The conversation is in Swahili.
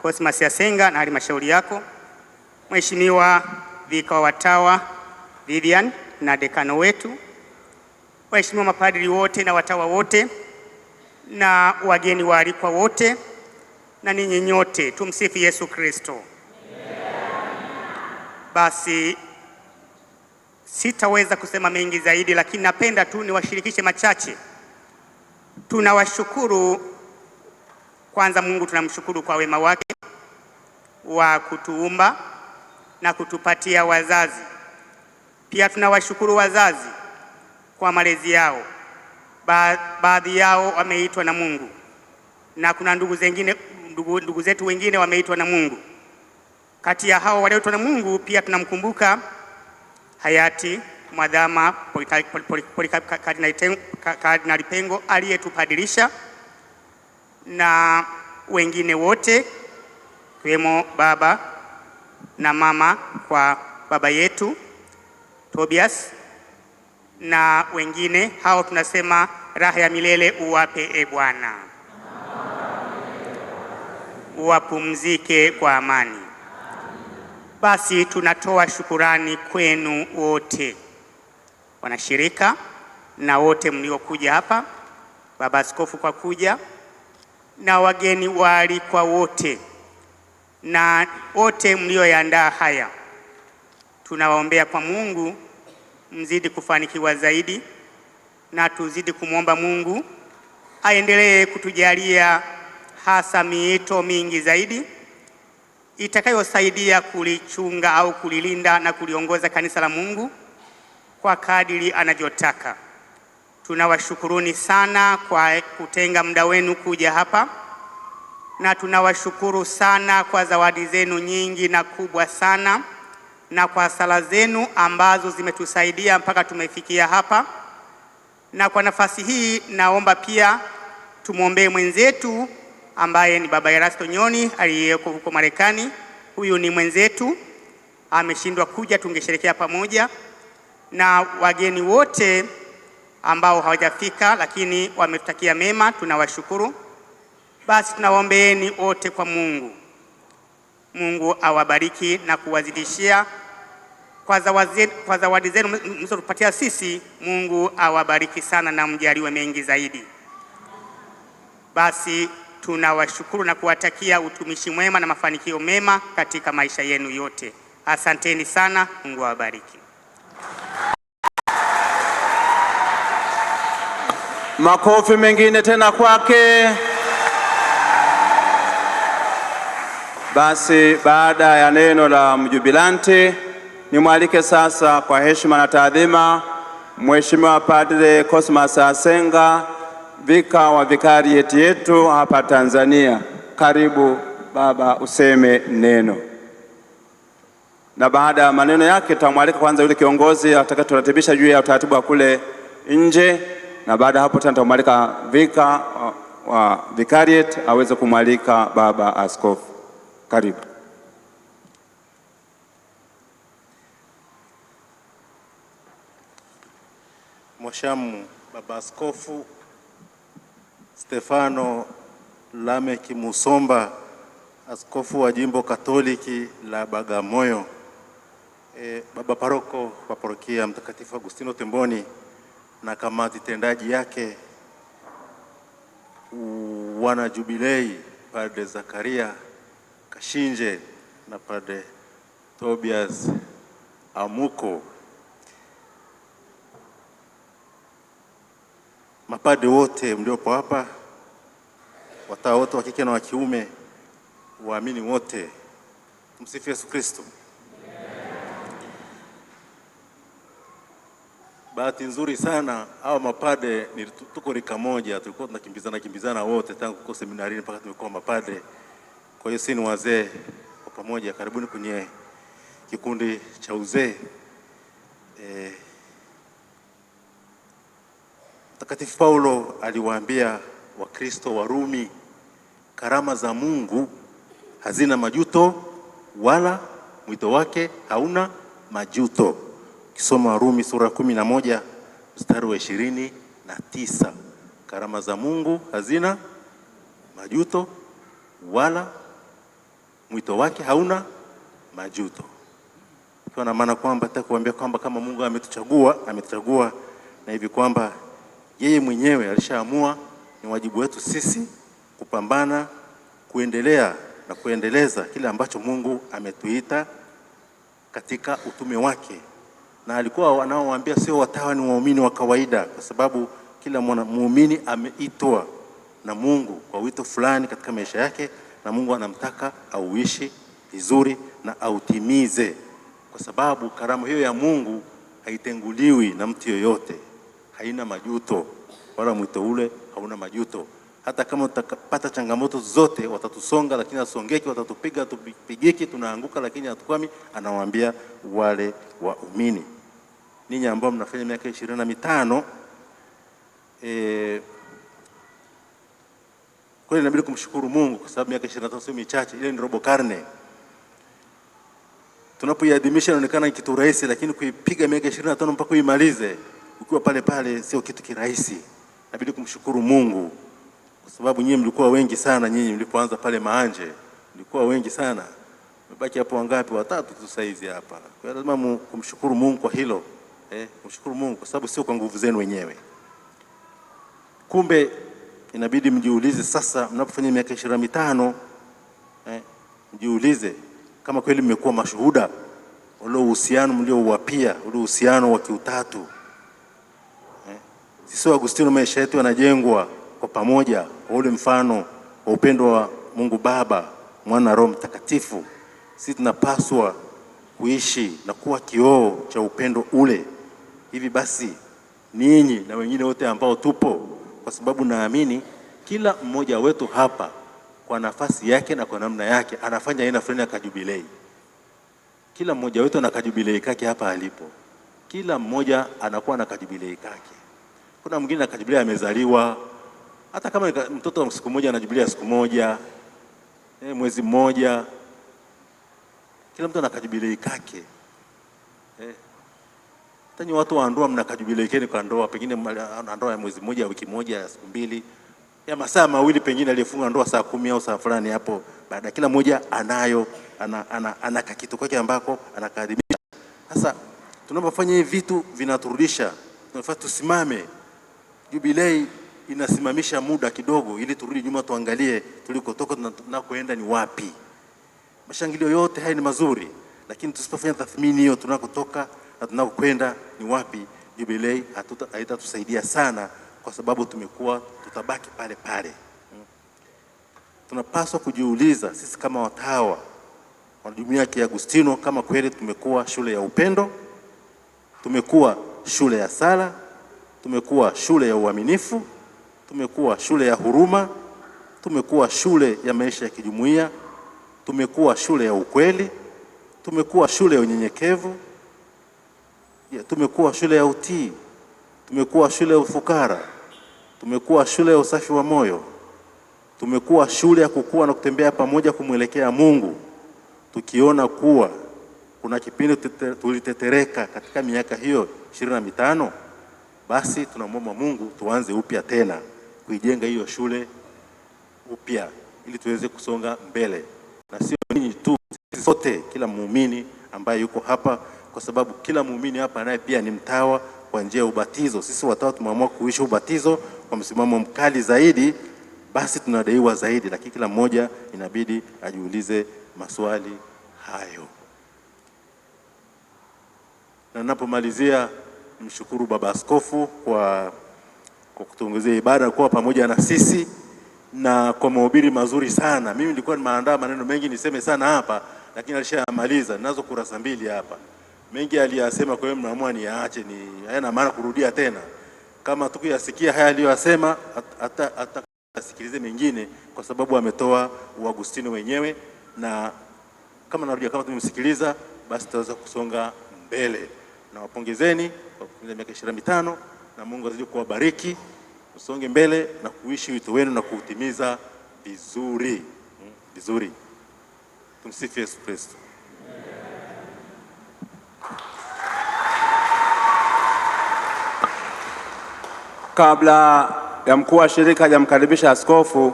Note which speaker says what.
Speaker 1: Cosmas Yasenga na halmashauri yako, Mheshimiwa Vika wa Watawa Vivian na dekano wetu, waheshimiwa mapadri wote na watawa wote na wageni waalikwa wote na ninyi nyote, tumsifu Yesu Kristo. Basi sitaweza kusema mengi zaidi, lakini napenda tu niwashirikishe machache. Tunawashukuru kwanza Mungu, tunamshukuru kwa wema wake wa kutuumba na kutupatia wazazi. Pia tunawashukuru wazazi kwa malezi yao. Baadhi yao wameitwa na Mungu na kuna ndugu zetu wengine wameitwa na Mungu. Kati ya hao walioitwa na Mungu pia tunamkumbuka hayati Mwadhama Kardinali Pengo aliyetupadilisha na wengine wote kiwemo baba na mama kwa baba yetu Tobias na wengine hao, tunasema raha ya milele uwape e Bwana, wapumzike kwa amani. Basi tunatoa shukurani kwenu wote wanashirika na wote mliokuja hapa, Baba Askofu kwa kuja, na wageni waalikwa wote na wote mlioandaa haya. Tunawaombea kwa Mungu mzidi kufanikiwa zaidi, na tuzidi kumwomba Mungu aendelee kutujalia hasa miito mingi zaidi itakayosaidia kulichunga au kulilinda na kuliongoza kanisa la Mungu kwa kadiri anavyotaka. Tunawashukuruni sana kwa kutenga muda wenu kuja hapa, na tunawashukuru sana kwa zawadi zenu nyingi na kubwa sana, na kwa sala zenu ambazo zimetusaidia mpaka tumefikia hapa. Na kwa nafasi hii naomba pia tumwombee mwenzetu ambaye ni Baba Erasto Nyoni aliyeko huko Marekani. Huyu ni mwenzetu, ameshindwa kuja, tungesherehekea pamoja, na wageni wote ambao hawajafika lakini wametutakia mema, tunawashukuru. Basi tunawaombeeni wote kwa Mungu. Mungu awabariki na kuwazidishia kwa zawadi zenu mlizotupatia sisi. Mungu awabariki sana na mjaliwe mengi zaidi. Basi tunawashukuru na kuwatakia utumishi mwema na mafanikio mema katika maisha yenu yote. Asanteni sana, Mungu awabariki.
Speaker 2: Makofi mengine tena kwake. Basi baada ya neno la mjubilanti, nimwalike sasa kwa heshima na taadhima Mheshimiwa Padre Cosmas Yasenga, vika wa vikarieti yetu hapa Tanzania. Karibu baba, useme neno. Na baada ya maneno yake tutamwalika kwanza yule kiongozi atakayeturatibisha juu ya utaratibu wa kule nje, na baada hapo tena tutamwalika vika wa vikarieti aweze kumwalika baba askofu. Karibu.
Speaker 3: Mwashamu Baba Askofu Stefano Lameki Musomba, askofu wa Jimbo Katoliki la Bagamoyo, Baba Paroko wa Parokia Mtakatifu Agustino Temboni na kamati tendaji yake, wana jubilei Padre Zakaria Kashinje na Padre Tobias Amuko, mapadre wote mliopo hapa, watawa wote wa kike na wa kiume, waamini wote, tumsifu Yesu Kristo. Bahati nzuri sana hao mapadre ni tuko rika moja, tulikuwa tunakimbizana wote tangu kuko seminarini mpaka tumekuwa mapadre. Kwa hiyo sisi ni wazee kwa pamoja. Karibuni kwenye kikundi cha uzee. Mtakatifu Paulo aliwaambia Wakristo wa Rumi, karama za Mungu hazina majuto wala mwito wake hauna majuto. Kisoma Rumi sura 11 mstari wa 29. Karama za Mungu hazina majuto wala mwito wake hauna majuto. Kwa maana kwamba nataka kuambia kwamba kama Mungu ametuchagua na hivi kwamba yeye mwenyewe alishaamua, ni wajibu wetu sisi kupambana, kuendelea na kuendeleza kile ambacho Mungu ametuita katika utume wake. Na alikuwa wanaowaambia sio watawa, ni waumini wa kawaida, kwa sababu kila muumini ameitwa na Mungu kwa wito fulani katika maisha yake, na Mungu anamtaka auishi vizuri na autimize, kwa sababu karama hiyo ya Mungu haitenguliwi na mtu yoyote, haina majuto, wala mwito ule hauna majuto. Hata kama utapata changamoto zote, watatusonga lakini asongeki, watatupiga tupigiki, tunaanguka lakini hatukwami. Anawaambia wale waumini, ninyi ambao mnafanya miaka 25, kweli inabidi kumshukuru Mungu, kwa sababu miaka 25 sio michache, ile ni robo karne. Tunapoiadhimisha inaonekana kitu rahisi, lakini kuipiga miaka 25 mpaka uimalize ukiwa pale pale sio kitu kirahisi. Inabidi kumshukuru Mungu, kwa sababu nyinyi mlikuwa wengi sana. Nyinyi mlipoanza pale Maanje mlikuwa wengi sana, mbaki hapo wangapi? Watatu tu saizi hapa. Kwa hiyo lazima kumshukuru Mungu kwa hilo, kumshukuru Mungu kwa sababu sio kwa nguvu zenu wenyewe. Kumbe inabidi mjiulize sasa, mnapofanya miaka 25, mjiulize kama kweli mmekuwa mashuhuda ule uhusiano mliouapia, ule uhusiano wa kiutatu. Sisi Agustino maisha yetu yanajengwa kwa pamoja kwa ule mfano wa upendo wa Mungu Baba, Mwana, Roho Mtakatifu. Sisi tunapaswa kuishi na kuwa kioo cha upendo ule. Hivi basi ninyi na wengine wote ambao tupo, kwa sababu naamini kila mmoja wetu hapa kwa nafasi yake na kwa namna yake anafanya aina fulani ya kajubilei. Kila mmoja wetu ana kajubilei kake hapa alipo. Kila mmoja anakuwa na kajubilei kake. Kuna mwingine ana kajubilei amezaliwa, hata kama mtoto wa siku moja ana jubilei siku moja, mwezi mmoja. Kila mtu ana kajubilei kake. Tanyi watu wa ndoa mna kajubilei keni kwa ndoa, pengine ndoa ya mwezi mmoja, wiki moja, ya siku mbili, ya masaa mawili, pengine alifunga ndoa saa 10 au saa fulani hapo. Baada kila mmoja anayo ana kitu kwake ambako anakadhimisha. Sasa tunapofanya hivi vitu vinaturudisha, tunafaa tusimame. Jubilei inasimamisha muda kidogo ili turudi nyuma, tuangalie tulikotoka na tunakoenda ni wapi. Mashangilio yote haya ni mazuri, lakini tusipofanya tathmini hiyo tunakotoka na tunakokwenda ni wapi, jubilei haitatusaidia sana, kwa sababu tutabaki pale pale. Tunapaswa kujiuliza sisi kama watawa wa Jumuiya ya Kiagustino, kama kweli tumekuwa shule ya upendo, tumekuwa shule ya sala, tumekuwa shule ya uaminifu, tumekuwa shule ya huruma, tumekuwa shule ya maisha ya kijumuiya, tumekuwa shule ya ukweli, tumekuwa shule ya unyenyekevu, tumekuwa shule ya utii, tumekuwa shule ya ufukara, tumekuwa shule ya usafi wa moyo, tumekuwa shule ya kukua na kutembea pamoja kumwelekea Mungu. Tukiona kuwa kuna kipindi tulitetereka katika miaka hiyo 25, basi tunamwomba Mungu tuanze upya tena kuijenga hiyo shule upya ili tuweze kusonga mbele. Na sio ninyi tu, sote, kila muumini ambaye yuko hapa, kwa sababu kila muumini hapa naye pia ni mtawa kwa njia ya ubatizo. Sisi watawa tumeamua kuishi ubatizo kwa msimamo mkali zaidi, basi tunadaiwa zaidi, lakini kila mmoja inabidi ajiulize maswali hayo. Na ninapomalizia, nimshukuru Baba Askofu kwa kutuongezea ibada, kwa pamoja na sisi, na kwa mahubiri mazuri sana. Mimi nilikuwa nimeandaa maneno mengi niseme sana hapa, lakini alishamaliza. Ninazo kurasa 2 hapa. Mengi aliyasema, kwa hiyo mnaamua niache, hayana maana kurudia tena. Kama tukiyasikia haya aliyosema, hata asikilize mengine, kwa sababu ametoa uagustino wenyewe. Na kama narudia, kama tumemsikiliza, basi tutaweza kusonga mbele. Na wapongezeni kwa miaka 25, na Mungu azidi kuwabariki, usonge mbele na kuishi wito wenu na kuutimiza vizuri. Vizuri. Tumsifu Yesu Kristo.
Speaker 2: Kabla ya mkuu wa shirika hajamkaribisha askofu,